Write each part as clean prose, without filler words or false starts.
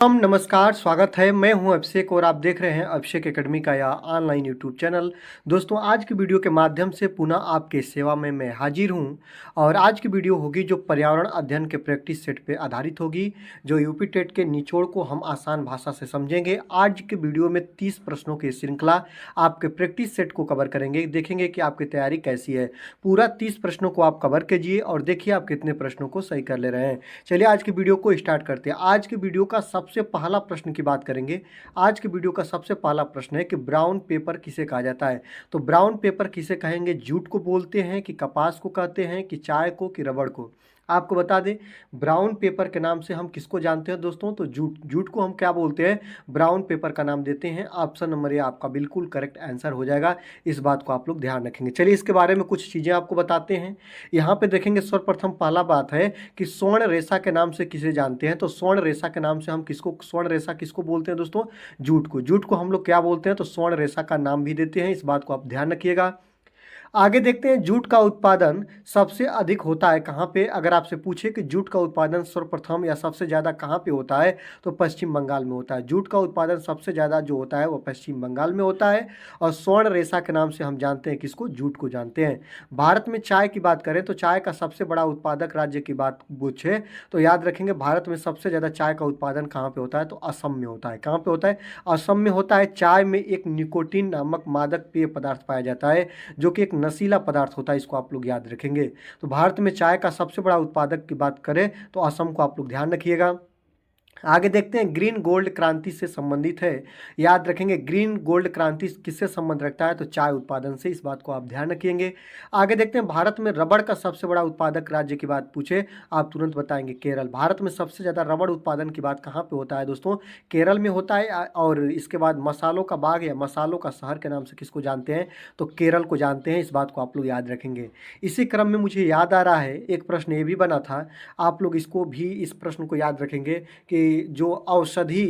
नमस्कार, स्वागत है। मैं हूं अभिषेक और आप देख रहे हैं अभिषेक एकेडमी का यह ऑनलाइन यूट्यूब चैनल। दोस्तों, आज की वीडियो के माध्यम से पुनः आपके सेवा में मैं हाजिर हूं और आज की वीडियो होगी जो पर्यावरण अध्ययन के प्रैक्टिस सेट पे आधारित होगी, जो यूपी टेट के निचोड़ को हम आसान भाषा से समझेंगे। आज के वीडियो में 30 प्रश्नों की श्रृंखला आपके प्रैक्टिस सेट को कवर करेंगे। देखेंगे कि आपकी तैयारी कैसी है। पूरा 30 प्रश्नों को आप कवर कीजिए और देखिए आप कितने प्रश्नों को सही कर ले रहे हैं। चलिए आज की वीडियो को स्टार्ट करते हैं। आज की वीडियो का सबसे पहला प्रश्न की बात करेंगे। आज की वीडियो का सबसे पहला प्रश्न है कि ब्राउन पेपर किसे कहा जाता है। तो ब्राउन पेपर किसे कहेंगे? जूट को बोलते हैं कि कपास को कहते हैं कि चाय को कि रबड़ को? आपको बता दें, ब्राउन पेपर के नाम से हम किसको जानते हैं दोस्तों? तो जूट को हम क्या बोलते हैं? ब्राउन पेपर का नाम देते हैं। ऑप्शन नंबर ए आपका बिल्कुल करेक्ट आंसर हो जाएगा। इस बात को आप लोग ध्यान रखेंगे। चलिए इसके बारे में कुछ चीज़ें आपको बताते हैं। यहाँ पे देखेंगे, सर्वप्रथम पहला बात है कि स्वर्ण रेशा के नाम से किसे जानते हैं? तो स्वर्ण रेशा के नाम से हम स्वर्ण रेशा किसको बोलते हैं दोस्तों? जूट को हम लोग क्या बोलते हैं? तो स्वर्ण रेशा का नाम भी देते हैं। इस बात को आप ध्यान रखिएगा। आगे देखते हैं, जूट का उत्पादन सबसे अधिक होता है कहाँ पे? अगर आपसे पूछे कि जूट का उत्पादन सर्वप्रथम या सबसे ज़्यादा कहाँ पे होता है, तो पश्चिम बंगाल में होता है। जूट का उत्पादन सबसे ज़्यादा जो होता है वो पश्चिम बंगाल में होता है। और स्वर्ण रेशा के नाम से हम जानते हैं किसको? जूट को जानते हैं। भारत में चाय की बात करें तो चाय का सबसे बड़ा उत्पादक राज्य की बात पूछे तो याद रखेंगे, भारत में सबसे ज़्यादा चाय का उत्पादन कहाँ पे होता है? तो असम में होता है। कहाँ पे होता है? असम में होता है। चाय में एक निकोटीन नामक मादक पेय पदार्थ पाया जाता है, जो कि एक नशीला पदार्थ होता है। इसको आप लोग याद रखेंगे। तो भारत में चाय का सबसे बड़ा उत्पादक की बात करें तो असम को आप लोग ध्यान रखिएगा। आगे देखते हैं, ग्रीन गोल्ड क्रांति से संबंधित है। याद रखेंगे, ग्रीन गोल्ड क्रांति किससे संबंध रखता है? तो चाय उत्पादन से। इस बात को आप ध्यान रखेंगे। आगे देखते हैं, भारत में रबड़ का सबसे बड़ा उत्पादक राज्य की बात पूछे, आप तुरंत बताएंगे केरल। भारत में सबसे ज़्यादा रबड़ उत्पादन की बात कहाँ पे होता है दोस्तों? केरल में होता है। और इसके बाद मसालों का बाग या मसालों का शहर के नाम से किसको जानते हैं? तो केरल को जानते हैं। इस बात को आप लोग याद रखेंगे। इसी क्रम में मुझे याद आ रहा है, एक प्रश्न ये भी बना था, आप लोग इसको भी, इस प्रश्न को याद रखेंगे कि जो औषधि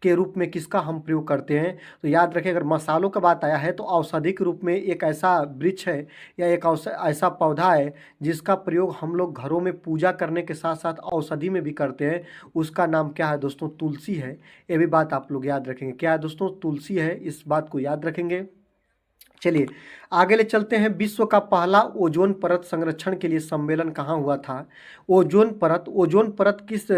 के रूप में किसका हम प्रयोग करते हैं? तो याद रखें, अगर मसालों का बात आया है तो औषधि के रूप में एक ऐसा वृक्ष है या एक ऐसा पौधा है जिसका प्रयोग हम लोग घरों में पूजा करने के साथ साथ औषधि में भी करते हैं। उसका नाम क्या है दोस्तों? तुलसी है। ये भी बात आप लोग याद रखेंगे। क्या है दोस्तों? तुलसी है। इस बात को याद रखेंगे। चलिए आगे ले चलते हैं। विश्व का पहला ओजोन परत संरक्षण के लिए सम्मेलन कहाँ हुआ था? ओजोन परत किस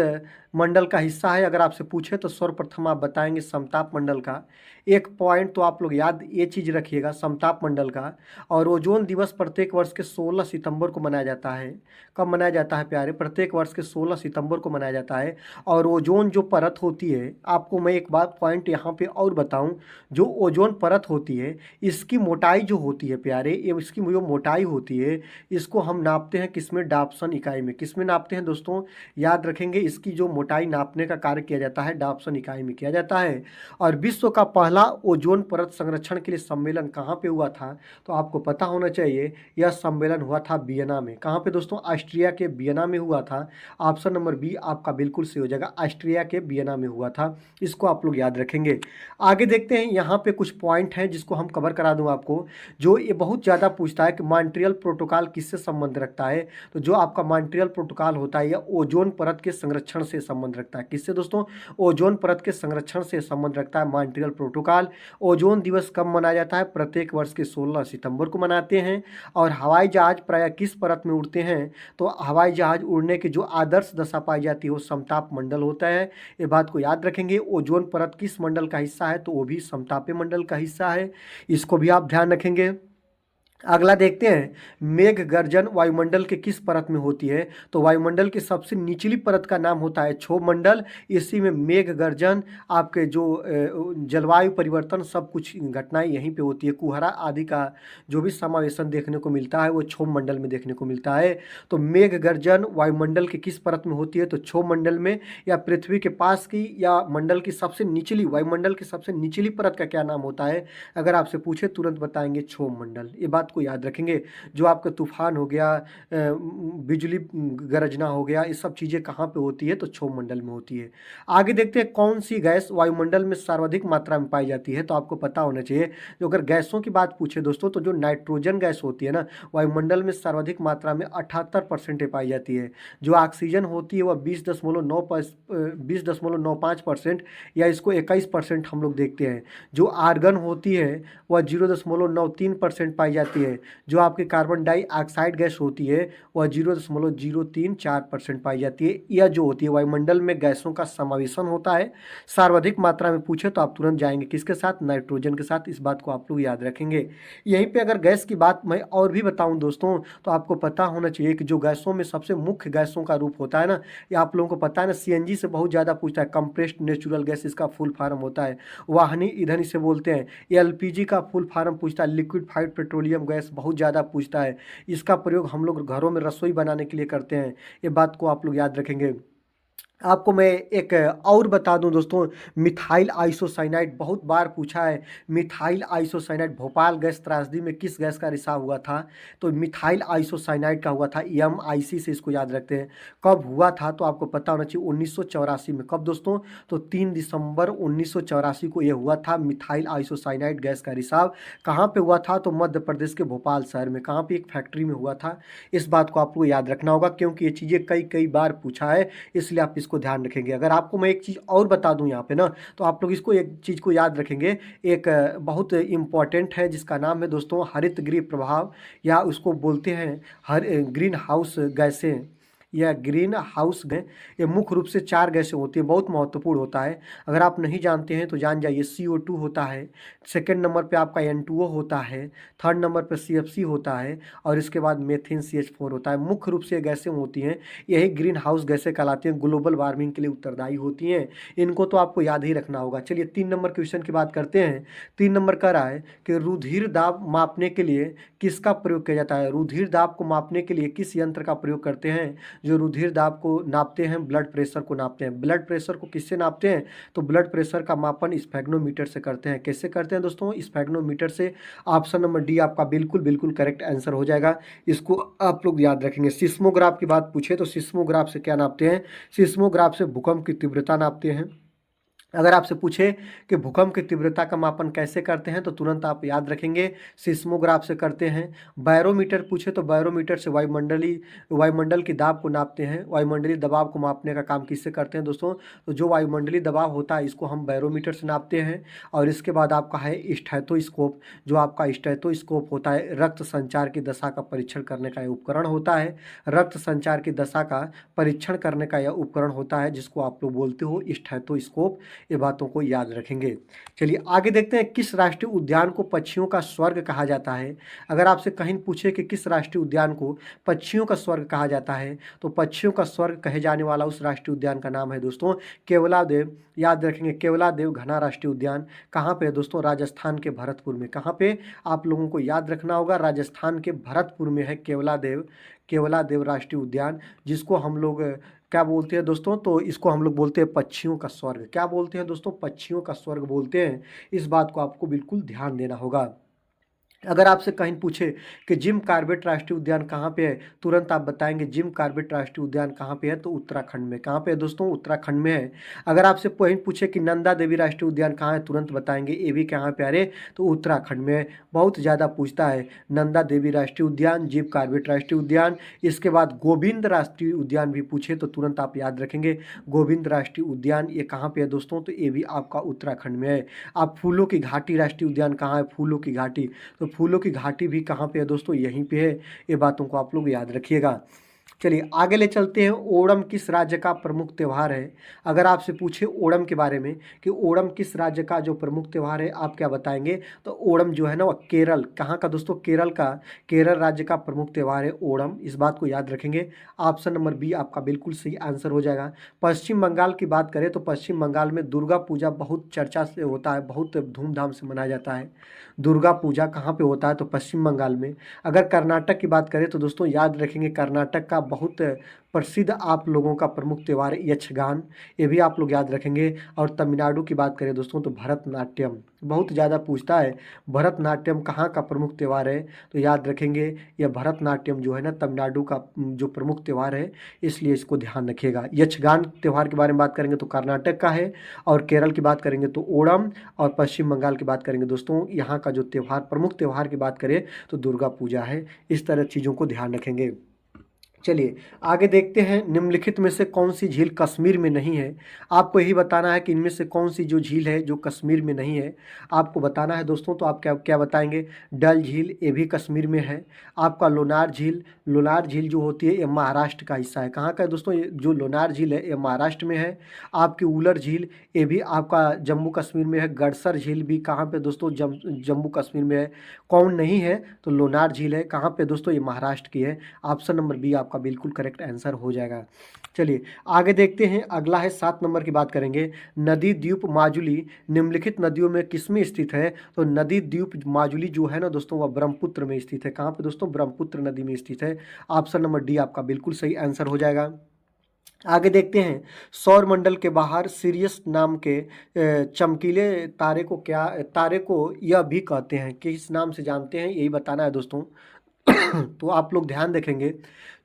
मंडल का हिस्सा है? अगर आपसे पूछे तो सर्वप्रथम आप बताएंगे समताप मंडल का। एक पॉइंट तो आप लोग याद ये चीज़ रखिएगा, समताप मंडल का। और ओजोन दिवस प्रत्येक वर्ष के 16 सितंबर को मनाया जाता है। कब मनाया जाता है प्यारे? प्रत्येक वर्ष के 16 सितंबर को मनाया जाता है। और ओजोन जो परत होती है, आपको मैं एक बात पॉइंट यहाँ पे और बताऊँ, जो ओजोन परत होती है इसकी मोटाई जो होती है प्यारे, ये इसकी जो मोटाई होती है इसको हम नापते हैं किसमें? डाप्सन इकाई में। किसमें नापते हैं दोस्तों? याद रखेंगे, इसकी जो मोटाई नापने का कार्य किया जाता है डाप्सन इकाई में किया जाता है। और विश्व का पहला ओजोन परत संरक्षण के लिए सम्मेलन कहाँ पे हुआ था? तो आपको पता होना चाहिए, यह सम्मेलन हुआ था वियना में। कहाँ पे दोस्तों? ऑस्ट्रिया के वियना में हुआ था। ऑप्शन नंबर बी आपका बिल्कुल सही हो जाएगा, ऑस्ट्रिया के वियना में हुआ था। इसको आप लोग याद रखेंगे। आगे देखते हैं, यहाँ पे कुछ पॉइंट हैं जिसको हम कवर करा दूं आपको, जो ये बहुत ज़्यादा पूछता है कि मॉन्ट्रियल प्रोटोकॉल किससे संबंध रखता है? तो जो आपका मॉन्ट्रियल प्रोटोकॉल होता है यह ओजोन परत के संरक्षण से संबंध रखता है। किससे दोस्तों? ओजोन परत के संरक्षण से संबंध रखता है मॉन्ट्रियल प्रोटोकॉल। ओजोन दिवस कब मनाया जाता है? प्रत्येक वर्ष के 16 सितंबर को मनाते हैं। और हवाई जहाज प्रायः किस परत में उड़ते हैं? तो हवाई जहाज उड़ने की जो आदर्श दशा पाई जाती है वो समताप मंडल होता है। ये बात को याद रखेंगे। ओजोन परत किस मंडल का हिस्सा है? तो वो भी समतापी मंडल का हिस्सा है। इसको भी आप ध्यान रखेंगे। अगला देखते हैं, मेघ गर्जन वायुमंडल के किस परत में होती है? तो वायुमंडल की सबसे निचली परत का नाम होता है क्षोभ मंडल। इसी में मेघ गर्जन, आपके जो जलवायु परिवर्तन, सब कुछ घटनाएं यहीं पे होती है। कुहरा आदि का जो भी समावेशन देखने को मिलता है वो क्षोभ मंडल में देखने को मिलता है। तो मेघ गर्जन वायुमंडल की किस परत में होती है? तो क्षोभ मंडल में, या पृथ्वी के पास की, या मंडल की सबसे निचली, वायुमंडल की सबसे निचली परत का क्या नाम होता है? अगर आपसे पूछे तुरंत बताएंगे क्षोभ मंडल। ये बात बात को याद रखेंगे। जो आपका तूफान हो गया, बिजली गरजना हो गया, ये सब चीज़ें कहाँ पे होती है? तो क्षोभ मंडल में होती है। आगे देखते हैं कौन सी गैस वायुमंडल में सर्वाधिक मात्रा में पाई जाती है। तो आपको पता होना चाहिए, जो अगर गैसों की बात पूछे दोस्तों, तो जो नाइट्रोजन गैस होती है ना, वायुमंडल में सर्वाधिक मात्रा में 78% पाई जाती है। जो ऑक्सीजन होती है वह 20.95% या इसको 21% हम लोग देखते हैं। जो आर्गन होती है वह 0.93% पाई जाती है। जो आपकी कार्बन डाइऑक्साइड गैस होती है वह 0.034% पाई जाती है। यह जो होती है वायुमंडल में गैसों का समावेशन होता है। सर्वाधिक मात्रा में पूछे तो आप तुरंत जाएंगे किसके साथ? नाइट्रोजन के साथ। इस बात को आप लोग याद रखेंगे। यहीं पे अगर गैस की बात मैं और भी बताऊं दोस्तों, तो आपको पता होना चाहिए कि जो गैसों में सबसे मुख्य गैसों का रूप होता है ना, ये आप लोगों को पता है ना, सीएनजी से बहुत ज़्यादा पूछता है। कंप्रेस्ड नेचुरल गैस इसका फुल फॉर्म होता है। वाहनी ईंधन इसे बोलते हैं। एलपीजी का फुल फॉर्म पूछता है। लिक्विफाइड पेट्रोलियम गैस बहुत ज़्यादा पूछता है। इसका प्रयोग हम लोग घरों में रसोई बनाने के लिए करते हैं। ये बात को आप लोग याद रखेंगे। आपको मैं एक और बता दूं दोस्तों, मिथाइल आइसोसाइनाइड बहुत बार पूछा है। मिथाइल आइसोसाइनाइड भोपाल गैस त्रासदी में किस गैस का रिसाव हुआ था? तो मिथाइल आइसोसाइनाइड का हुआ था। एमआईसी से इसको याद रखते हैं। कब हुआ था? तो आपको पता होना चाहिए 1984 में। कब दोस्तों? तो 3 दिसंबर 1984 को यह हुआ था। मिथाइल आइसोसाइनाइड गैस का रिसाव कहाँ पे हुआ था? तो मध्य प्रदेश के भोपाल शहर में। कहाँ पे? एक फैक्ट्री में हुआ था। इस बात को आपको याद रखना होगा, क्योंकि ये चीज़ें कई कई बार पूछा है, इसलिए आप इसको ध्यान रखेंगे। अगर आपको मैं एक चीज़ और बता दूं यहाँ पे ना, तो आप लोग इसको एक चीज़ को याद रखेंगे। एक बहुत इम्पॉर्टेंट है जिसका नाम है दोस्तों हरित गृह प्रभाव, या उसको बोलते हैं ग्रीन हाउस गैसें या ग्रीन हाउस गैस। ये मुख्य रूप से 4 गैसें होती है। बहुत महत्वपूर्ण होता है। अगर आप नहीं जानते हैं तो जान जाइए। CO2 होता है, सेकेंड नंबर पे आपका N2O होता है, थर्ड नंबर पे CFC होता है, और इसके बाद मेथिन CH4 होता है। मुख्य रूप से ये गैसें होती हैं, यही ग्रीन हाउस गैसें कहलाती हैं। ग्लोबल वार्मिंग के लिए उत्तरदायी होती हैं। इनको तो आपको याद ही रखना होगा। चलिए 3 नंबर क्वेश्चन की बात करते हैं। 3 नंबर कह रहा है कि रुधिर दाब मापने के लिए किसका प्रयोग किया जाता है? रुधिर दाब को मापने के लिए किस यंत्र का प्रयोग करते हैं? जो रुधिर दाब को नापते हैं, ब्लड प्रेशर को नापते हैं। ब्लड प्रेशर को किससे नापते हैं? तो ब्लड प्रेशर का मापन स्फेग्नोमीटर से करते हैं। कैसे करते हैं दोस्तों? स्फेग्नोमीटर से। ऑप्शन नंबर डी आपका बिल्कुल बिल्कुल करेक्ट आंसर हो जाएगा। इसको आप लोग याद रखेंगे। सिस्मोग्राफ की बात पूछे तो सिस्मोग्राफ से क्या नापते हैं? सिस्मोग्राफ से भूकंप की तीव्रता नापते हैं। अगर आपसे पूछे कि भूकंप की तीव्रता का मापन कैसे करते हैं, तो तुरंत आप याद रखेंगे सिस्मोग्राफ से करते हैं। बैरोमीटर पूछे तो बैरोमीटर से वायुमंडल की दाब को नापते हैं। वायुमंडलीय दबाव को मापने का काम किससे करते हैं दोस्तों? तो जो वायुमंडलीय दबाव होता है इसको हम बैरोमीटर से नापते हैं। और इसके बाद आपका है स्टेथोस्कोप। जो आपका स्टेथोस्कोप होता है, रक्त संचार की दशा का परीक्षण करने का यह उपकरण होता है। रक्त संचार की दशा का परीक्षण करने का यह उपकरण होता है, जिसको आप लोग बोलते हो स्टेथोस्कोप। ये बातों को याद रखेंगे। चलिए आगे देखते हैं, किस राष्ट्रीय उद्यान को पक्षियों का स्वर्ग कहा जाता है? अगर आपसे कहीं पूछे कि किस राष्ट्रीय उद्यान को पक्षियों का स्वर्ग कहा जाता है, तो पक्षियों का स्वर्ग कहे जाने वाला उस राष्ट्रीय उद्यान का नाम है दोस्तों केवलादेव। याद रखेंगे, केवलादेव घना राष्ट्रीय उद्यान। कहाँ पे है दोस्तों? राजस्थान के भरतपुर में। कहाँ पे? आप लोगों को याद रखना होगा, राजस्थान के भरतपुर में है केवलादेव राष्ट्रीय उद्यान, जिसको हम लोग क्या बोलते हैं दोस्तों? तो इसको हम लोग बोलते हैं पक्षियों का स्वर्ग। क्या बोलते हैं दोस्तों? पक्षियों का स्वर्ग बोलते हैं। इस बात को आपको बिल्कुल ध्यान देना होगा। अगर आपसे कहीं पूछे कि जिम कॉर्बेट राष्ट्रीय उद्यान कहाँ पे है, तुरंत आप बताएंगे जिम कॉर्बेट राष्ट्रीय उद्यान कहाँ पे है? तो उत्तराखंड में। कहाँ पे है दोस्तों? उत्तराखंड में है। अगर आपसे कहीं पूछे कि नंदा देवी राष्ट्रीय उद्यान कहाँ है, तुरंत बताएंगे ये भी कहाँ पे? अरे तो उत्तराखंड में। बहुत ज़्यादा पूछता है नंदा देवी राष्ट्रीय उद्यान, जिम कॉर्बेट राष्ट्रीय उद्यान। इसके बाद गोविंद राष्ट्रीय उद्यान भी पूछे तो तुरंत आप याद रखेंगे गोविंद राष्ट्रीय उद्यान। ये कहाँ पे है दोस्तों? तो ये भी आपका उत्तराखंड में है। आप फूलों की घाटी राष्ट्रीय उद्यान कहाँ है? फूलों की घाटी। तो फूलों की घाटी भी कहाँ पे है दोस्तों? यहीं पे है। ये बातों को आप लोग याद रखिएगा। चलिए आगे ले चलते हैं। ओणम किस राज्य का प्रमुख त्यौहार है? अगर आपसे पूछे ओणम के बारे में कि ओणम किस राज्य का जो प्रमुख त्यौहार है, आप क्या बताएंगे? तो ओणम जो है ना, वह केरल। कहाँ का दोस्तों? केरल का। केरल राज्य का प्रमुख त्यौहार है ओणम। इस बात को याद रखेंगे। ऑप्शन नंबर बी आपका बिल्कुल सही आंसर हो जाएगा। पश्चिम बंगाल की बात करें तो पश्चिम बंगाल में दुर्गा पूजा बहुत चर्चा से होता है, बहुत धूमधाम से मनाया जाता है। दुर्गा पूजा कहाँ पे होता है? तो पश्चिम बंगाल में। अगर कर्नाटक की बात करें तो दोस्तों याद रखेंगे कर्नाटक का बहुत प्रसिद्ध आप लोगों का प्रमुख त्यौहार है यक्षगान, ये भी आप लोग याद रखेंगे। और तमिलनाडु की बात करें दोस्तों तो भरतनाट्यम, बहुत ज़्यादा पूछता है भरतनाट्यम कहाँ का प्रमुख त्यौहार है, तो याद रखेंगे यह भरतनाट्यम जो है ना तमिलनाडु का जो प्रमुख त्यौहार है, इसलिए इसको ध्यान रखिएगा। यक्षगान त्यौहार के बारे में बात करेंगे तो कर्नाटक का है, और केरल की बात करेंगे तो ओणम, और पश्चिम बंगाल की बात करेंगे दोस्तों यहाँ का जो त्यौहार प्रमुख त्यौहार की बात करें तो दुर्गा पूजा है। इस तरह चीज़ों को ध्यान रखेंगे। चलिए आगे देखते हैं, निम्नलिखित में से कौन सी झील कश्मीर में नहीं है। आपको यही बताना है कि इनमें से कौन सी जो झील है जो कश्मीर में नहीं है, आपको बताना है दोस्तों। तो आप क्या क्या बताएंगे? डल झील, ये भी कश्मीर में है। आपका लोनार झील, लोनार झील जो होती है ये महाराष्ट्र का हिस्सा है। कहाँ का है दोस्तों? ये जो लोनार झील है ये महाराष्ट्र में है। आपकी उलर झील, ये भी आपका जम्मू कश्मीर में है। गड़सर झील भी कहाँ पे दोस्तों? जम्मू कश्मीर में है। कौन नहीं है? तो लोनार झील है। कहाँ पे दोस्तों? ये महाराष्ट्र की है। ऑप्शन नंबर बी आपका बिल्कुल करेक्ट आंसर हो जाएगा। चलिए आगे देखते हैं, अगला है 7 नंबर की बात करेंगे। नदी द्वीप माजुली निम्नलिखित नदियों में किसमें स्थित है? तो नदी द्वीप माजुली जो है ना दोस्तों वह ब्रह्मपुत्र में स्थित है। कहाँ पे दोस्तों? ब्रह्मपुत्र नदी में स्थित है। ऑप्शन नंबर डी आपका बिल्कुल सही आंसर हो जाएगा। आगे देखते हैं, सौर मंडल के बाहर सिरियस नाम के चमकीले तारे को यह भी कहते हैं, किस नाम से जानते हैं यही बताना है दोस्तों। तो आप लोग ध्यान रखेंगे,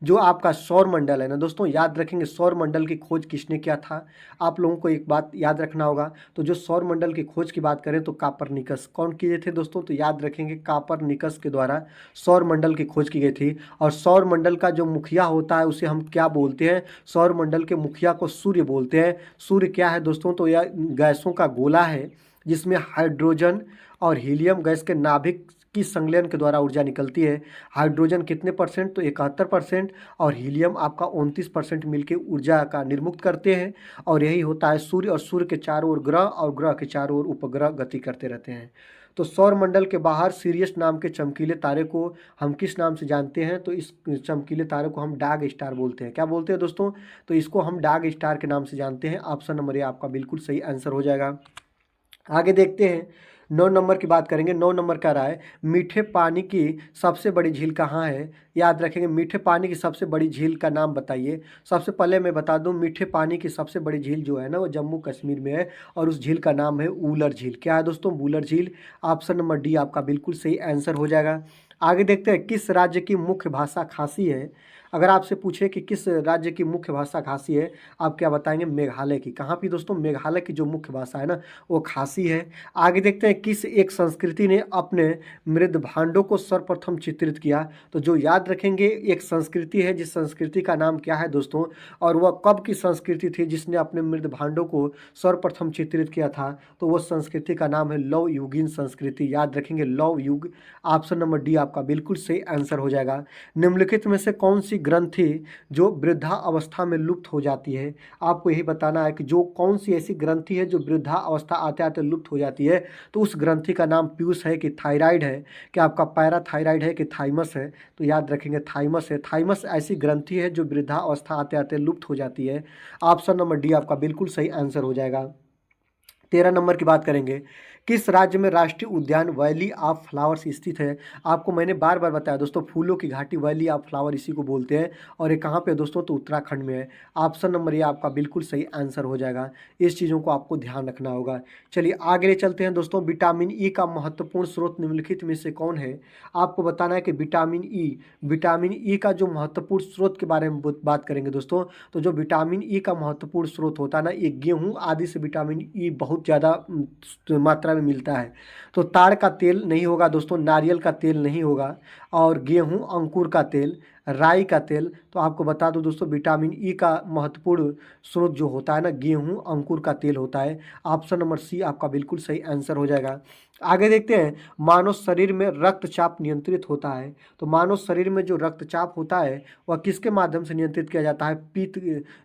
जो आपका सौर मंडल है ना दोस्तों, याद रखेंगे सौर मंडल की खोज किसने किया था। आप लोगों को एक बात याद रखना होगा, तो जो सौर मंडल की खोज की बात करें तो कापरनिकस कौन किए थे दोस्तों? तो याद रखेंगे कापरनिकस के द्वारा सौर मंडल की खोज की गई थी। और सौर मंडल का जो मुखिया होता है उसे हम क्या बोलते हैं? सौर मंडल के मुखिया को सूर्य बोलते हैं। सूर्य क्या है दोस्तों? तो यह गैसों का गोला है जिसमें हाइड्रोजन और हीलियम गैस के नाभिक की संलयन के द्वारा ऊर्जा निकलती है। हाइड्रोजन कितने परसेंट? तो 71%, और हीलियम आपका 29% मिलकर ऊर्जा का निर्मुक्त करते हैं। और यही होता है सूर्य, और सूर्य के चारों ओर ग्रह और ग्रह के चारों ओर उपग्रह गति करते रहते हैं। तो सौर मंडल के बाहर सीरियस नाम के चमकीले तारे को हम किस नाम से जानते हैं? तो इस चमकीले तारे को हम डार्क स्टार बोलते हैं। क्या बोलते हैं दोस्तों? तो इसको हम डार्क स्टार के नाम से जानते हैं। ऑप्शन नंबर ए आपका बिल्कुल सही आंसर हो जाएगा। आगे देखते हैं, 9 नंबर की बात करेंगे। 9 नंबर कह रहा है मीठे पानी की सबसे बड़ी झील कहाँ है? याद रखेंगे, मीठे पानी की सबसे बड़ी झील का नाम बताइए। सबसे पहले मैं बता दूं, मीठे पानी की सबसे बड़ी झील जो है ना वो जम्मू कश्मीर में है, और उस झील का नाम है उलर झील। क्या है दोस्तों? वूलर झील। ऑप्शन नंबर डी आपका बिल्कुल सही आंसर हो जाएगा। आगे देखते हैं, किस राज्य की मुख्य भाषा खासी है? अगर आपसे पूछे कि किस राज्य की मुख्य भाषा खासी है, आप क्या बताएंगे? मेघालय की। कहाँ की दोस्तों? मेघालय की जो मुख्य भाषा है ना वो खासी है। आगे देखते हैं, किस एक संस्कृति ने अपने मृद भांडों को सर्वप्रथम चित्रित किया? तो जो याद रखेंगे, एक संस्कृति है जिस संस्कृति का नाम क्या है दोस्तों, और वह कब की संस्कृति थी जिसने अपने मृद भांडों को सर्वप्रथम चित्रित किया था? तो वो संस्कृति का नाम है लौह युगीन संस्कृति। याद रखेंगे लौह युग। ऑप्शन नंबर डी आपका बिल्कुल सही आंसर हो जाएगा। निम्नलिखित में से कौन सी ग्रंथि जो वृद्धा अवस्था में लुप्त हो जाती है? आपको यही बताना है कि जो कौन सी ऐसी ग्रंथि है जो वृद्धा अवस्था आते आते लुप्त हो जाती है। तो उस ग्रंथि का नाम पीयूष है कि थायराइड है, कि आपका पैराथायराइड है कि थाइमस है? तो याद रखेंगे थाइमस है। थाइमस ऐसी ग्रंथि है जो वृद्धा अवस्था आते आते लुप्त हो जाती है। ऑप्शन नंबर डी आपका बिल्कुल सही आंसर हो जाएगा। 13 नंबर की बात करेंगे, किस राज्य में राष्ट्रीय उद्यान वैली ऑफ फ्लावर्स स्थित है? आपको मैंने बार बार बताया दोस्तों, फूलों की घाटी वैली ऑफ फ्लावर इसी को बोलते हैं, और ये कहाँ पे है दोस्तों? तो उत्तराखंड में है। ऑप्शन नंबर ये आपका बिल्कुल सही आंसर हो जाएगा। इस चीज़ों को आपको ध्यान रखना होगा। चलिए आगे चलते हैं दोस्तों, विटामिन ई का महत्वपूर्ण स्रोत निम्नलिखित में से कौन है? आपको बताना है कि विटामिन ई का जो महत्वपूर्ण स्रोत के बारे में बात करेंगे दोस्तों, तो जो विटामिन ई का महत्वपूर्ण स्रोत होता है ना, ये गेहूँ आदि से विटामिन ई बहुत ज़्यादा मात्रा में मिलता है। तो ताड़ का तेल नहीं होगा दोस्तों, नारियल का तेल नहीं होगा, और गेहूं अंकुर का तेल, राई का तेल। तो आपको बता दूं दोस्तों, विटामिन ई का महत्वपूर्ण स्रोत जो होता है ना, गेहूं अंकुर का तेल होता है। ऑप्शन नंबर सी आपका बिल्कुल सही आंसर हो जाएगा। आगे देखते हैं, मानव शरीर में रक्तचाप नियंत्रित होता है। तो मानव शरीर में जो रक्तचाप होता है वह किसके माध्यम से नियंत्रित किया जाता है?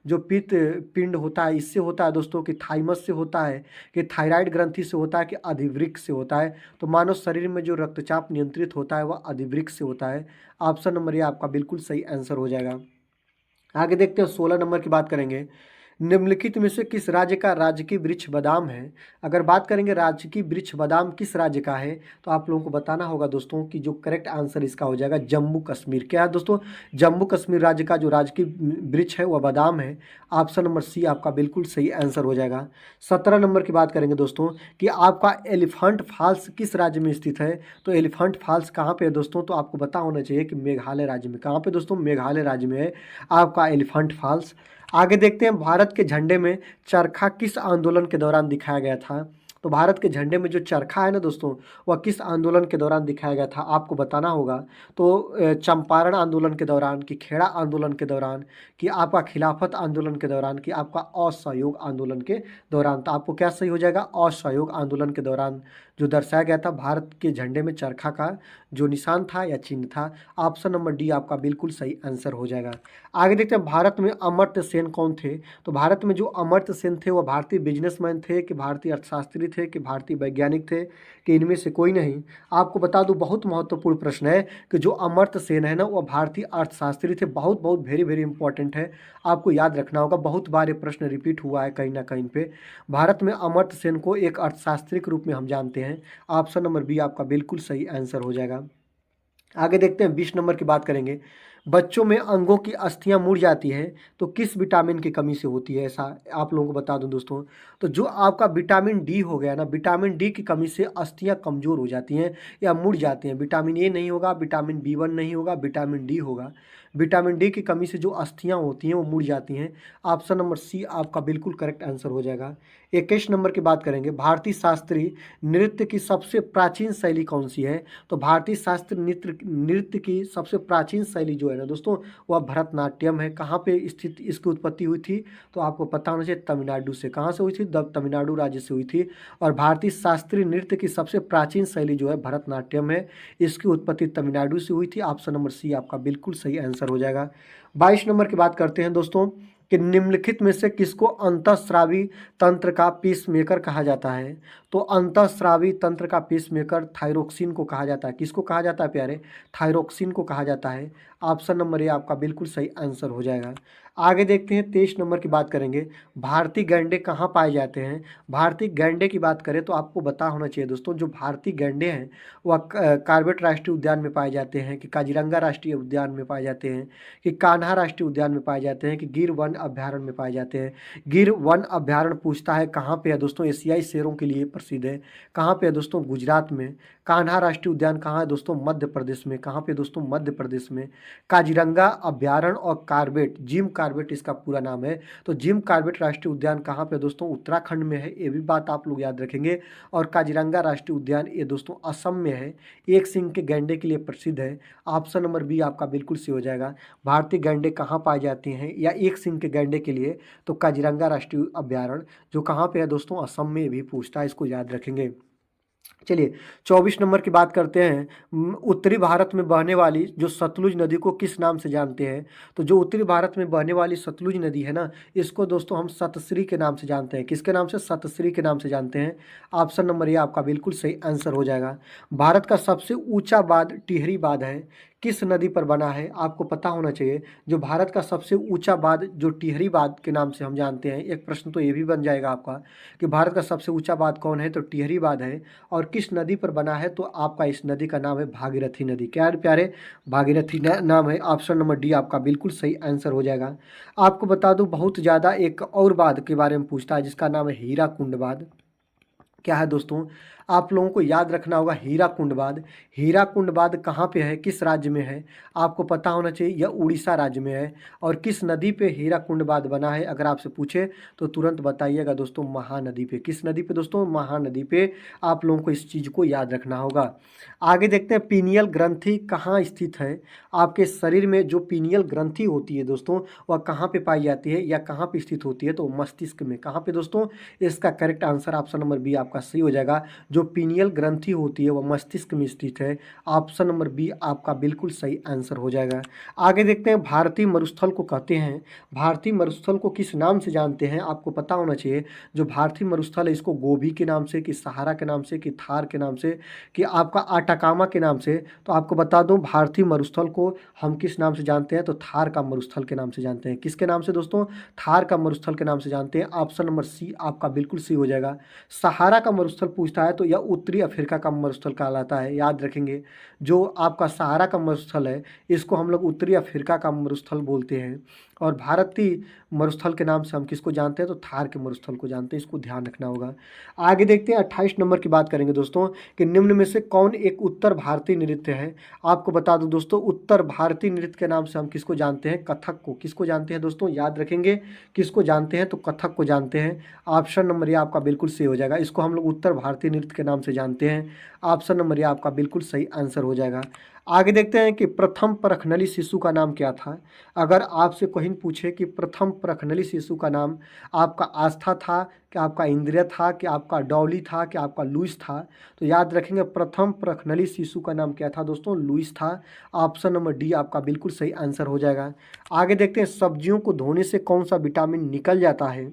जो पित्त पिंड होता है इससे होता है दोस्तों, कि थाइमस से होता है, कि थायराइड ग्रंथि से होता है, कि अधिवृक्क से होता है? तो मानव शरीर में जो रक्तचाप नियंत्रित होता है वह अधिवृक्क से होता है। ऑप्शन नंबर ये आपका बिल्कुल सही आंसर हो जाएगा। आगे देखते हैं, 16 नंबर की बात करेंगे। निम्नलिखित में से किस राज्य का राजकीय वृक्ष बादाम है? अगर बात करेंगे राजकीय वृक्ष बादाम किस राज्य का है, तो आप लोगों को बताना होगा दोस्तों कि जो करेक्ट आंसर इसका हो जाएगा जम्मू कश्मीर। क्या है दोस्तों? जम्मू कश्मीर राज्य का जो राजकीय वृक्ष है वह बादाम है। ऑप्शन नंबर सी आपका बिल्कुल सही आंसर हो जाएगा। 17 नंबर की बात करेंगे दोस्तों कि आपका एलिफेंट फॉल्स किस राज्य में स्थित है? तो एलिफेंट फॉल्स कहाँ पे है दोस्तों? तो आपको पता होना चाहिए कि मेघालय राज्य में। कहाँ पे दोस्तों? मेघालय राज्य में है आपका एलिफेंट फॉल्स। आगे देखते हैं, भारत के झंडे में चरखा किस आंदोलन के दौरान दिखाया गया था? तो भारत के झंडे में जो चरखा है ना दोस्तों, वह किस आंदोलन के दौरान दिखाया गया था आपको बताना होगा। तो चंपारण आंदोलन के दौरान, कि खेड़ा आंदोलन के दौरान, कि आपका खिलाफत आंदोलन के दौरान, कि आपका असहयोग आंदोलन के दौरान। तो आपको क्या सही हो जाएगा? असहयोग आंदोलन के दौरान जो दर्शाया गया था भारत के झंडे में चरखा का जो निशान था या चिन्ह था। ऑप्शन नंबर डी आपका बिल्कुल सही आंसर हो जाएगा। आगे देखते हैं, भारत में अमर्त्य सेन कौन थे? तो भारत में जो अमर्त्य सेन थे वह भारतीय बिजनेसमैन थे, कि भारतीय अर्थशास्त्री थे, कि भारतीय वैज्ञानिक थे, कि इनमें से कोई नहीं? आपको बता दूं, बहुत महत्वपूर्ण प्रश्न है कि जो अमर्त्य सेन है ना वह भारतीय अर्थशास्त्री थे। बहुत बहुत वेरी वेरी इंपॉर्टेंट है, आपको याद रखना होगा। बहुत बार ये प्रश्न रिपीट हुआ है कहीं ना कहीं पे। भारत में अमर्त्य सेन को एक अर्थशास्त्री के रूप में हम जानते हैं। ऑप्शन नंबर बी आपका बिल्कुल सही आंसर हो जाएगा। आगे देखते हैं, 20 नंबर की बात करेंगे। बच्चों में अंगों की अस्थियां मुड़ जाती है तो किस विटामिन की कमी से होती है? ऐसा आप लोगों को बता दूं दोस्तों, तो जो आपका विटामिन डी हो गया ना, विटामिन डी की कमी से अस्थियां कमजोर हो जाती हैं या मुड़ जाती हैं। विटामिन ए नहीं होगा, विटामिन बी1 नहीं होगा, विटामिन डी होगा। विटामिन डी की कमी से जो अस्थियां होती हैं वो मुड़ जाती हैं। ऑप्शन नंबर सी आपका बिल्कुल करेक्ट आंसर हो जाएगा। 21 नंबर की बात करेंगे, भारतीय शास्त्रीय नृत्य की सबसे प्राचीन शैली कौन सी है? तो भारतीय शास्त्रीय नृत्य की सबसे प्राचीन शैली जो है ना दोस्तों, वह भरतनाट्यम है। कहाँ पे स्थित इसकी उत्पत्ति हुई थी? तो आपको पता होना चाहिए तमिलनाडु से। कहाँ से हुई थी? तमिलनाडु राज्य से हुई थी। और भारतीय शास्त्रीय नृत्य की सबसे प्राचीन शैली जो है भरतनाट्यम है। इसकी उत्पत्ति तमिलनाडु से हुई थी। ऑप्शन नंबर सी आपका बिल्कुल सही आंसर हो जाएगा। 22 नंबर की बात करते हैं दोस्तों कि निम्नलिखित में से किसको अंतःस्रावी तंत्र का पीसमेकर कहा जाता है? तो अंतःस्रावी तंत्र का पीसमेकर थायरोक्सिन को कहा जाता है। किसको कहा जाता है प्यारे? थायरोक्सिन को कहा जाता है। ऑप्शन नंबर ए आपका बिल्कुल सही आंसर हो जाएगा। आगे देखते हैं, 23 नंबर की बात करेंगे, भारतीय गैंडे कहाँ पाए जाते हैं? भारतीय गैंडे की बात करें तो आपको पता होना चाहिए दोस्तों, जो भारतीय गैंडे हैं वह कार्बेट राष्ट्रीय उद्यान में पाए जाते हैं, कि काजीरंगा राष्ट्रीय उद्यान में पाए जाते हैं, कि कान्हा राष्ट्रीय उद्यान में पाए जाते हैं, कि गिर वन अभ्यारण्य में पाए जाते हैं। गिर वन अभ्यारण्य पूछता है कहाँ पे है दोस्तों? एशियाई शेरों के लिए प्रसिद्ध है। कहाँ पे है दोस्तों? गुजरात में। कान्हा राष्ट्रीय उद्यान कहाँ है दोस्तों? मध्य प्रदेश में। कहाँ पे दोस्तों? मध्य प्रदेश में। काजीरंगा अभ्यारण्य और कार्बेट, जिम कार्बेट इसका पूरा नाम है, तो जिम कार्बेट राष्ट्रीय उद्यान कहाँ पे दोस्तों? उत्तराखंड में है। ये भी बात आप लोग याद रखेंगे। और काजीरंगा राष्ट्रीय उद्यान ये दोस्तों असम में है। एक सिंह के गैंडे के लिए प्रसिद्ध है। ऑप्शन नंबर बी आपका बिल्कुल सही हो जाएगा। भारतीय गैंडे कहाँ पाए जाते हैं या एक सिंह के गैंडे के लिए? तो काजीरंगा राष्ट्रीय अभ्यारण्य जो कहाँ पे है दोस्तों? असम में भी पूछता है, इसको याद रखेंगे। चलिए 24 नंबर की बात करते हैं। उत्तरी भारत में बहने वाली जो सतलुज नदी को किस नाम से जानते हैं? तो जो उत्तरी भारत में बहने वाली सतलुज नदी है ना, इसको दोस्तों हम सतश्री के नाम से जानते हैं। किसके नाम से? सतश्री के नाम से जानते हैं। ऑप्शन नंबर ए आपका बिल्कुल सही आंसर हो जाएगा। भारत का सबसे ऊंचा बांध टिहरी बांध है, किस नदी पर बना है? आपको पता होना चाहिए। जो भारत का सबसे ऊंचा बांध जो टिहरी बांध के नाम से हम जानते हैं, एक प्रश्न तो ये भी बन जाएगा आपका कि भारत का सबसे ऊंचा बांध कौन है? तो टिहरी बांध है। और किस नदी पर बना है? तो आपका इस नदी का नाम है भागीरथी नदी। क्या है प्यारे? भागीरथी नाम है। ऑप्शन नंबर डी आपका बिल्कुल सही आंसर हो जाएगा। आपको बता दूं, बहुत ज़्यादा एक और बांध के बारे में पूछता है जिसका नाम है हीराकुंड बांध। क्या है दोस्तों? आप लोगों को याद रखना होगा हीराकुंड बांध। हीराकुंड बांध कहाँ पे है? किस राज्य में है? आपको पता होना चाहिए। यह उड़ीसा राज्य में है। और किस नदी पे हीराकुंड बांध बना है अगर आपसे पूछे तो तुरंत बताइएगा दोस्तों, महानदी पे। किस नदी पे दोस्तों? महानदी पे। आप लोगों को इस चीज़ को याद रखना होगा। आगे देखते हैं, पीनियल ग्रंथि कहाँ स्थित है? आपके शरीर में जो पीनियल ग्रंथि होती है दोस्तों, वह कहाँ पे पाई जाती है या कहाँ पे स्थित होती है? तो मस्तिष्क में। कहाँ पे दोस्तों? इसका correct answer option number B आपका आपका सही हो जाएगा। जो पीनियल ग्रंथि होती है वह मस्तिष्क में स्थित है। ऑप्शन नंबर बी आपका बिल्कुल सही आंसर हो जाएगा। आगे देखते हैं, भारतीय मरुस्थल को कहते हैं, भारतीय मरुस्थल को किस नाम से जानते हैं? आपको पता होना चाहिए। जो भारतीय मरुस्थल है इसको गोबी के नाम से, कि सहारा के नाम से, कि थार के नाम से, कि आपका आटाकामा के नाम से। तो आपको बता दूं, भारतीय मरुस्थल को हम किस नाम से जानते हैं? तो थार का मरुस्थल के नाम से जानते हैं। किसके नाम से दोस्तों? थार का मरुस्थल के नाम से जानते हैं। ऑप्शन नंबर सी आपका बिल्कुल सही हो जाएगा। सहारा का मरुस्थल पूछता है तो यह उत्तरी अफ्रीका का मरुस्थल कहलाता है, याद रखेंगे। जो आपका सहारा का मरुस्थल है इसको हम लोग उत्तरी अफ्रीका का मरुस्थल बोलते हैं। और भारतीय मरुस्थल के नाम से हम किसको जानते हैं? तो थार के मरुस्थल को जानते हैं, इसको ध्यान रखना होगा। आगे देखते हैं, 28 नंबर की बात करेंगे दोस्तों, कि निम्न में से कौन एक उत्तर भारतीय नृत्य है? आपको बता दूं दोस्तों, उत्तर भारतीय नृत्य के नाम से हम किसको जानते हैं? कथक को। किसको जानते हैं दोस्तों? याद रखेंगे, किसको जानते हैं? तो कथक को जानते हैं। ऑप्शन नंबर ये आपका बिल्कुल सही हो जाएगा। इसको हम लोग उत्तर भारतीय नृत्य के नाम से जानते हैं। ऑप्शन नंबर ये आपका बिल्कुल सही आंसर हो जाएगा। आगे देखते हैं कि प्रथम परखनली शिशु का नाम क्या था? अगर आपसे कोई पूछे कि प्रथम परखनली शिशु का नाम आपका आस्था था, कि आपका इंद्रिय था, कि आपका डॉली था, कि आपका लुइस था, तो याद रखेंगे प्रथम परखनली शिशु का नाम क्या था दोस्तों? लुइस था। ऑप्शन नंबर डी आपका बिल्कुल सही आंसर हो जाएगा। आगे देखते हैं, सब्जियों को धोने से कौन सा विटामिन निकल जाता है?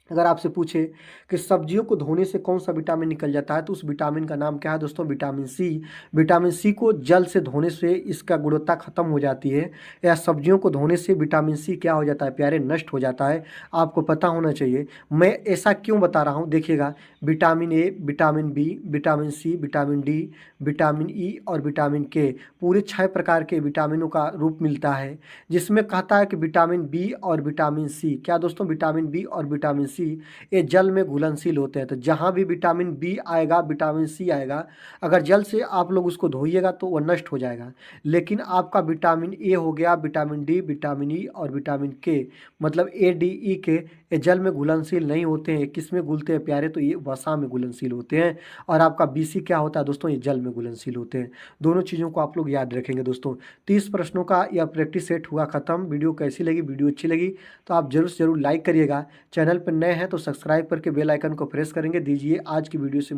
अगर आपसे पूछे कि सब्जियों को धोने से कौन सा विटामिन निकल जाता है, तो उस विटामिन का नाम क्या है दोस्तों? Vitamin C. विटामिन सी को जल से धोने से इसका गुणवत्ता खत्म हो जाती है, या सब्जियों को धोने से विटामिन सी क्या हो जाता है प्यारे? नष्ट हो जाता है। आपको पता होना चाहिए। मैं ऐसा क्यों बता रहा हूँ, देखिएगा। Vitamin A, vitamin B, vitamin C, vitamin D, vitamin E और विटामिन के, पूरे 6 प्रकार के विटामिनों का रूप मिलता है, जिसमें कहता है कि विटामिन बी और विटामिन सी, क्या दोस्तों? विटामिन बी और विटामिन सी ये जल में घुलनशील होते हैं। तो जहाँ भी विटामिन बी आएगा, विटामिन सी आएगा, अगर जल से आप लोग उसको धोइएगा तो वह नष्ट हो जाएगा। लेकिन आपका विटामिन ए हो गया, विटामिन डी, विटामिन ई और विटामिन के, मतलब ए, डी, ई के, ये जल में घुलनशील नहीं होते हैं। किस में घुलते हैं प्यारे? तो ये वसा में घुलनशील होते हैं। और आपका बी सी क्या होता है दोस्तों? ये जल में घुलनशील होते हैं। दोनों चीज़ों को आप लोग याद रखेंगे दोस्तों। 30 प्रश्नों का यह प्रैक्टिस सेट हुआ खत्म। वीडियो कैसी लगी? वीडियो अच्छी लगी तो आप जरूर से जरूर लाइक करिएगा। चैनल पर नए हैं तो सब्सक्राइब करके बेल आइकन को प्रेस करेंगे। दीजिए आज की वीडियो से